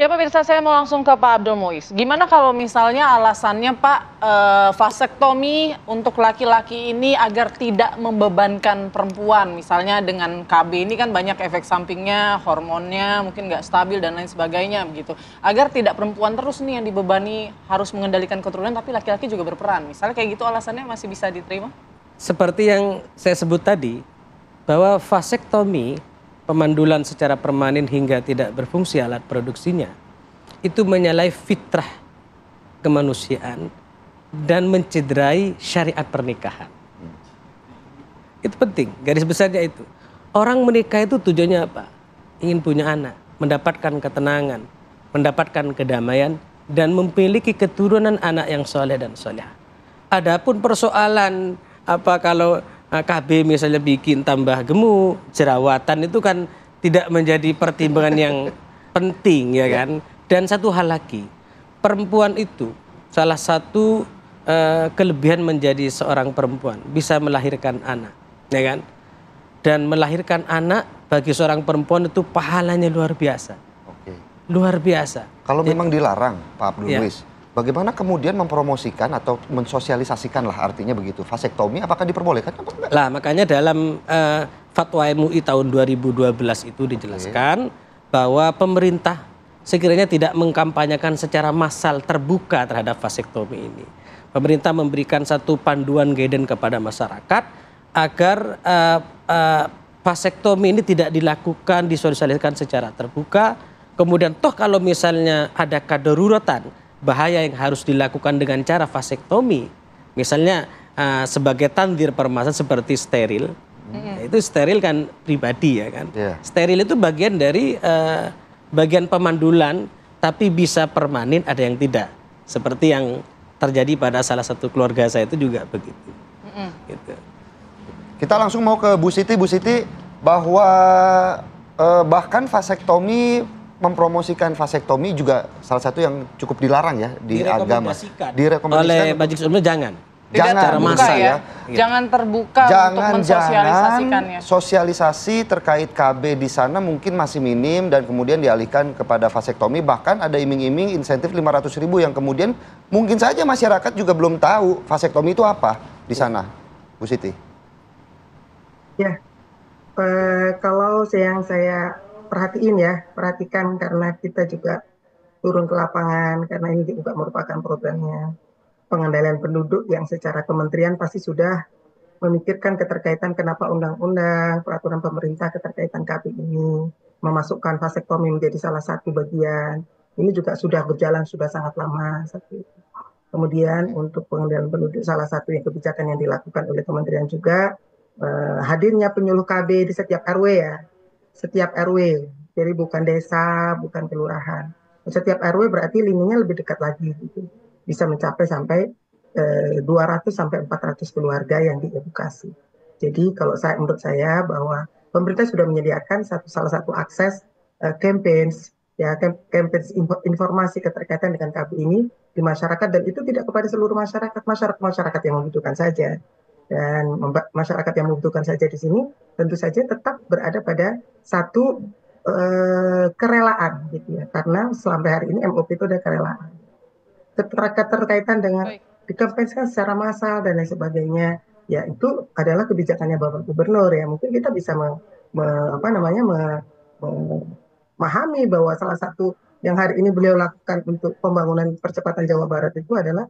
Ya pemirsa, saya mau langsung ke Pak Abdul Muiz. Gimana kalau misalnya alasannya Pak, vasektomi untuk laki-laki ini agar tidak membebankan perempuan. Misalnya dengan KB ini kan banyak efek sampingnya, hormonnya mungkin nggak stabil dan lain sebagainya begitu. Agar tidak perempuan terus nih yang dibebani harus mengendalikan keturunan, tapi laki-laki juga berperan. Misalnya kayak gitu alasannya masih bisa diterima? Seperti yang saya sebut tadi, bahwa vasektomi, pemandulan secara permanen hingga tidak berfungsi alat produksinya, itu menyalahi fitrah kemanusiaan dan mencederai syariat pernikahan. Itu penting, garis besarnya itu. Orang menikah itu tujuannya apa? Ingin punya anak, mendapatkan ketenangan, mendapatkan kedamaian, dan memiliki keturunan anak yang soleh dan soleh. Adapun persoalan apa kalau KB misalnya bikin tambah gemuk, jerawatan, itu kan tidak menjadi pertimbangan yang penting, ya kan? Dan satu hal lagi, perempuan itu salah satu kelebihan menjadi seorang perempuan bisa melahirkan anak, ya kan? Dan melahirkan anak bagi seorang perempuan itu pahalanya luar biasa. Oke. Luar biasa. Kalau memang dilarang, Pak Abdul Ya. Muiz, bagaimana kemudian mempromosikan atau mensosialisasikan lah artinya begitu? Vasektomi apakah diperbolehkan apa enggak? Lah makanya dalam fatwa MUI tahun 2012 itu dijelaskan bahwa pemerintah sekiranya tidak mengkampanyekan secara massal terbuka terhadap vasektomi ini. Pemerintah memberikan satu panduan guidance kepada masyarakat agar vasektomi ini tidak dilakukan, disosialisasikan secara terbuka. Kemudian toh kalau misalnya ada kadaruratan, bahaya yang harus dilakukan dengan cara vasektomi, misalnya sebagai tandir permasalahan seperti steril, itu steril kan pribadi, ya kan. Steril itu bagian dari bagian pemandulan, tapi bisa permanen, ada yang tidak, seperti yang terjadi pada salah satu keluarga saya itu juga begitu. Gitu. Kita langsung mau ke Bu Siti. Bu Siti, bahwa bahkan vasektomi, mempromosikan vasektomi juga salah satu yang cukup dilarang ya di agama. Direkomendasikan oleh majelis ulama jangan. Jangan terbuka ya. Jangan terbuka untuk mensosialisasikannya. Sosialisasi terkait KB di sana mungkin masih minim dan kemudian dialihkan kepada vasektomi. Bahkan ada iming-iming insentif 500.000 yang kemudian mungkin saja masyarakat juga belum tahu vasektomi itu apa di sana. Bu Siti. Ya, kalau yang saya perhatikan karena kita juga turun ke lapangan karena ini juga merupakan programnya pengendalian penduduk yang secara kementerian pasti sudah memikirkan keterkaitan kenapa undang-undang, peraturan pemerintah keterkaitan KB ini memasukkan vasektomi menjadi salah satu bagian. Ini juga sudah berjalan sudah sangat lama. Kemudian untuk pengendalian penduduk salah satu yang kebijakan yang dilakukan oleh kementerian juga hadirnya penyuluh KB di setiap RW ya. Setiap RW, jadi bukan desa, bukan kelurahan. Setiap RW berarti lininya lebih dekat lagi gitu. Bisa mencapai sampai 200 sampai 400 keluarga yang diedukasi. Jadi kalau menurut saya bahwa pemerintah sudah menyediakan salah satu akses campaigns informasi keterkaitan dengan KB ini di masyarakat, dan itu tidak kepada seluruh masyarakat yang membutuhkan saja. Dan masyarakat yang membutuhkan saja di sini tentu saja tetap berada pada satu kerelaan gitu ya, karena sampai hari ini MOP itu ada kerelaan. Keterkaitan dengan dikampanyekan secara massal dan lain sebagainya, ya itu adalah kebijakannya Bapak Gubernur ya. Mungkin kita bisa memahami bahwa salah satu yang hari ini beliau lakukan untuk pembangunan percepatan Jawa Barat itu adalah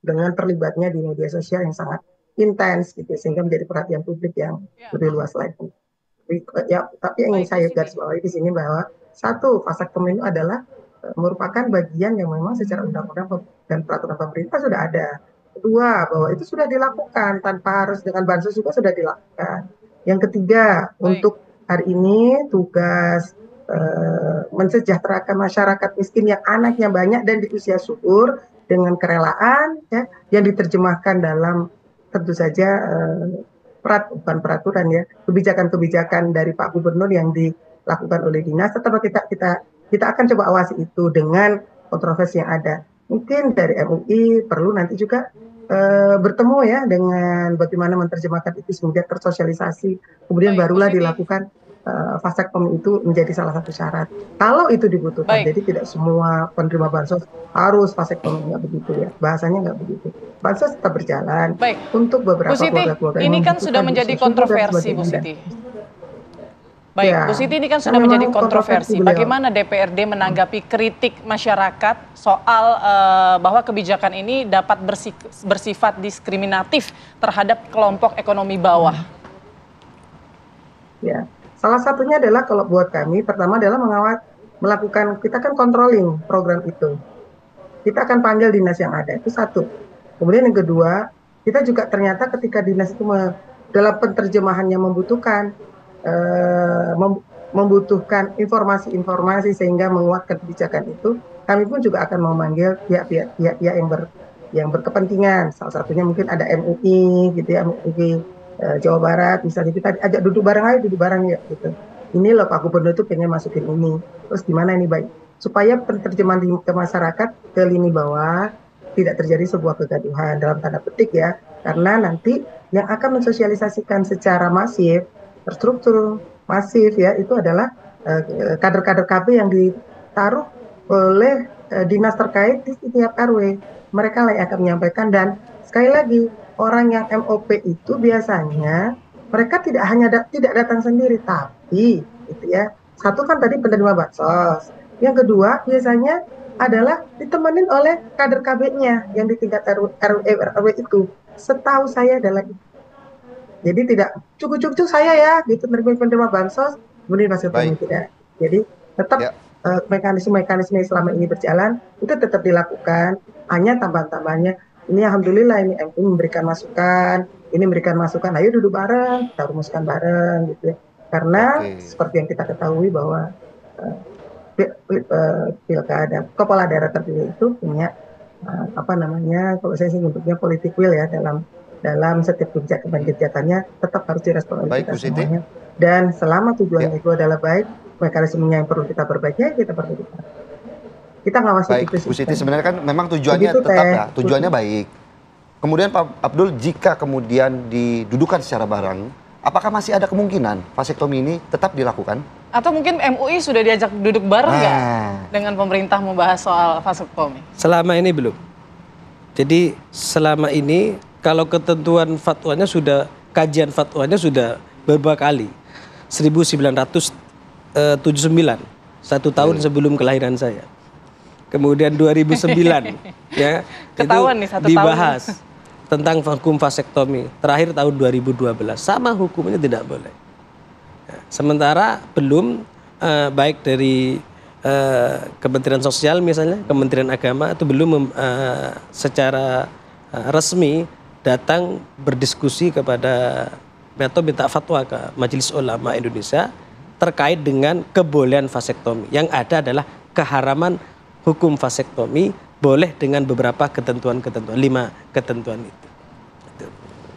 dengan terlibatnya di media sosial yang sangat intens gitu, sehingga menjadi perhatian publik yang lebih luas lagi. Ya, tapi yang ingin saya garis bawahi di sini bahwa satu, vasektomi itu adalah merupakan bagian yang memang secara undang-undang dan peraturan pemerintah sudah ada. Kedua, bahwa itu sudah dilakukan tanpa harus dengan bansos juga sudah dilakukan. Yang ketiga, untuk hari ini tugas mensejahterakan masyarakat miskin yang anaknya banyak dan di usia subur dengan kerelaan ya, yang diterjemahkan dalam tentu saja bukan peraturan ya, kebijakan-kebijakan dari Pak Gubernur yang dilakukan oleh dinas. Tetap kita akan coba awasi itu dengan kontroversi yang ada. Mungkin dari MUI perlu nanti juga bertemu ya dengan bagaimana menerjemahkan itu kemudian tersosialisasi, kemudian barulah dilakukan vasektomi itu menjadi salah satu syarat. Kalau itu dibutuhkan, Baik. jadi tidak semua penerima bansos harus vasektomi, nggak begitu ya. Bahasanya nggak begitu. Bansos tetap berjalan Baik. untuk Bu beberapa Siti, keluarga-keluarga yang ini kan sudah membutuhkan menjadi susu dan kontroversi, Bu sebagainya. Siti. Baik, Ya, Bu Siti, ini kan kan sudah menjadi memang kontroversi kontroversi. beliau. Bagaimana DPRD menanggapi kritik masyarakat soal bahwa kebijakan ini dapat bersifat diskriminatif terhadap kelompok ekonomi bawah? Ya, salah satunya adalah kalau buat kami, pertama adalah melakukan, kita kan controlling program itu. Kita akan panggil dinas yang ada, itu satu. Kemudian yang kedua, kita juga ternyata ketika dinas itu dalam penerjemahannya membutuhkan informasi-informasi sehingga menguatkan kebijakan itu, kami pun juga akan memanggil pihak-pihak yang berkepentingan. Salah satunya mungkin ada MUI gitu ya, MUI Jawa Barat, misalnya kita ajak duduk bareng ya gitu. Ini loh Pak Gubernur tuh pengen masukin ini. Terus gimana ini baik? Supaya penerjemahan ke masyarakat ke lini bawah tidak terjadi sebuah kegaduhan dalam tanda petik ya. Karena nanti yang akan mensosialisasikan secara masif, terstruktur, masif ya, itu adalah kader-kader KB yang ditaruh oleh dinas terkait di setiap RW. Mereka lah yang akan menyampaikan, dan sekali lagi orang yang MOP itu biasanya mereka tidak hanya tidak datang sendiri, tapi gitu ya. Satu kan tadi penerima bansos. Yang kedua biasanya adalah ditemenin oleh kader KB-nya yang di tingkat RW itu. Setahu saya adalah itu. Jadi tidak cukup-cukup saya ya gitu penerima bansos, kemudian vasektomi tidak. Jadi tetap Ya. mekanisme-mekanisme yang selama ini berjalan itu tetap dilakukan. Hanya tambahan-tambahannya ini alhamdulillah ini MUI memberikan masukan, ayo duduk bareng, kita rumuskan bareng gitu ya. Karena seperti yang kita ketahui bahwa pilkada kepala daerah terpilih itu punya kalau saya sih nyebutnya politik will ya, dalam setiap kebijakannya tetap harus direspon oleh kita semuanya. Dan selama tujuannya itu adalah baik, mekanismenya yang perlu kita perbaiki, kita perbaiki. Kita ngawasi baik, itu. Bu Siti, sebenarnya kan memang tujuannya begitu, tetap ya, tujuannya baik. Kemudian Pak Abdul, jika kemudian didudukan secara bareng, apakah masih ada kemungkinan vasektomi ini tetap dilakukan? Atau mungkin MUI sudah diajak duduk bareng nggak dengan pemerintah membahas soal vasektomi? Selama ini belum. Jadi selama ini kalau ketentuan fatwanya sudah, kajian fatwanya sudah beberapa kali. 1979, 1 tahun sebelum kelahiran saya. Kemudian 2009 ya, ketahuan itu nih, dibahas tentang hukum vasektomi. Terakhir tahun 2012, sama hukumnya tidak boleh. Sementara belum baik dari Kementerian Sosial misalnya, Kementerian Agama itu belum secara resmi datang berdiskusi kepada atau minta fatwa ke Majelis Ulama Indonesia terkait dengan kebolehan vasektomi. Yang ada adalah keharaman hukum vasektomi boleh dengan beberapa ketentuan-ketentuan, 5 ketentuan itu.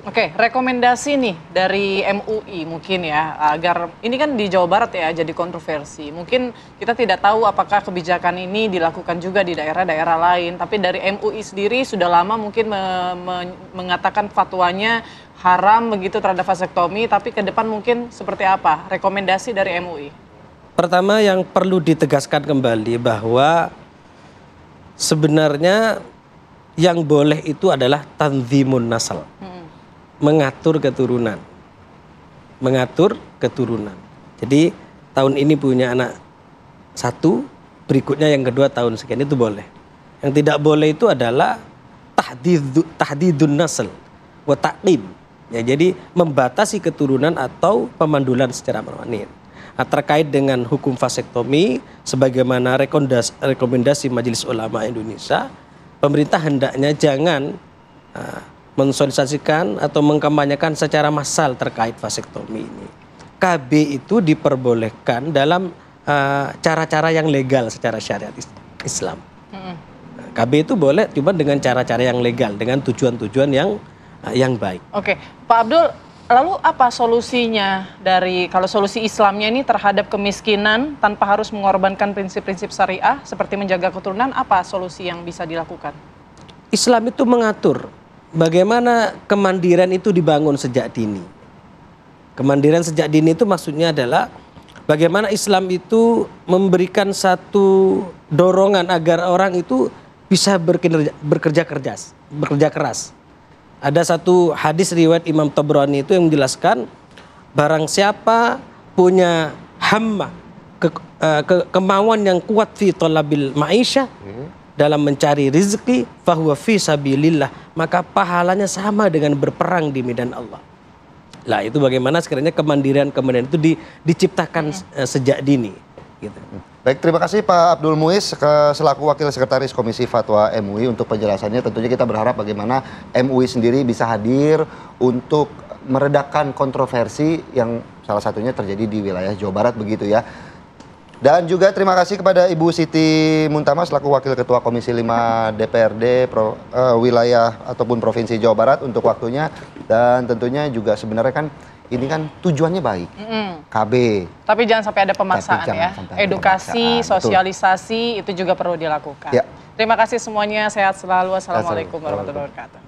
Oke, rekomendasi nih dari MUI mungkin ya, agar ini kan di Jawa Barat ya jadi kontroversi. Mungkin kita tidak tahu apakah kebijakan ini dilakukan juga di daerah-daerah lain, tapi dari MUI sendiri sudah lama mungkin mengatakan fatwanya haram begitu terhadap vasektomi, tapi ke depan mungkin seperti apa rekomendasi dari MUI? Pertama yang perlu ditegaskan kembali bahwa sebenarnya yang boleh itu adalah tanzimun nasal. Mengatur keturunan. Jadi tahun ini punya anak 1, berikutnya yang kedua tahun sekian, itu boleh. Yang tidak boleh itu adalah tahdidun nasl wa taqdim. Ya, jadi membatasi keturunan atau pemandulan secara permanen. Nah, terkait dengan hukum vasektomi, sebagaimana rekomendasi Majelis Ulama Indonesia, pemerintah hendaknya jangan mensosialisasikan atau mengkampanyekan secara massal terkait vasektomi ini. KB itu diperbolehkan dalam cara-cara yang legal secara syariat Islam. KB itu boleh cuma dengan cara-cara yang legal, dengan tujuan-tujuan yang baik. Oke, Pak Abdul, lalu apa solusinya kalau solusi Islamnya ini terhadap kemiskinan tanpa harus mengorbankan prinsip-prinsip syariah seperti menjaga keturunan, apa solusi yang bisa dilakukan? Islam itu mengatur bagaimana kemandirian itu dibangun sejak dini. Kemandirian sejak dini itu maksudnya adalah bagaimana Islam itu memberikan satu dorongan agar orang itu bisa bekerja keras. Ada satu hadis riwayat Imam Tabrani itu yang menjelaskan barang siapa punya hamma, kemauan yang kuat fi talabil ma'isyah, dalam mencari rezeki, fahuwa fi sabilillah, maka pahalanya sama dengan berperang di medan Allah. Lah itu bagaimana sekiranya kemandirian itu diciptakan sejak dini gitu. Baik, terima kasih Pak Abdul Muiz selaku Wakil Sekretaris Komisi Fatwa MUI untuk penjelasannya. Tentunya kita berharap bagaimana MUI sendiri bisa hadir untuk meredakan kontroversi yang salah satunya terjadi di wilayah Jawa Barat begitu ya. Dan juga terima kasih kepada Ibu Siti Muntama selaku Wakil Ketua Komisi 5 DPRD wilayah ataupun Provinsi Jawa Barat untuk waktunya. Dan tentunya juga sebenarnya kan ini kan tujuannya baik, KB. Tapi jangan sampai ada pemaksaan ya. Edukasi, pemaksaan, sosialisasi itu juga perlu dilakukan. Ya. Terima kasih semuanya, sehat selalu. Assalamualaikum warahmatullahi wabarakatuh.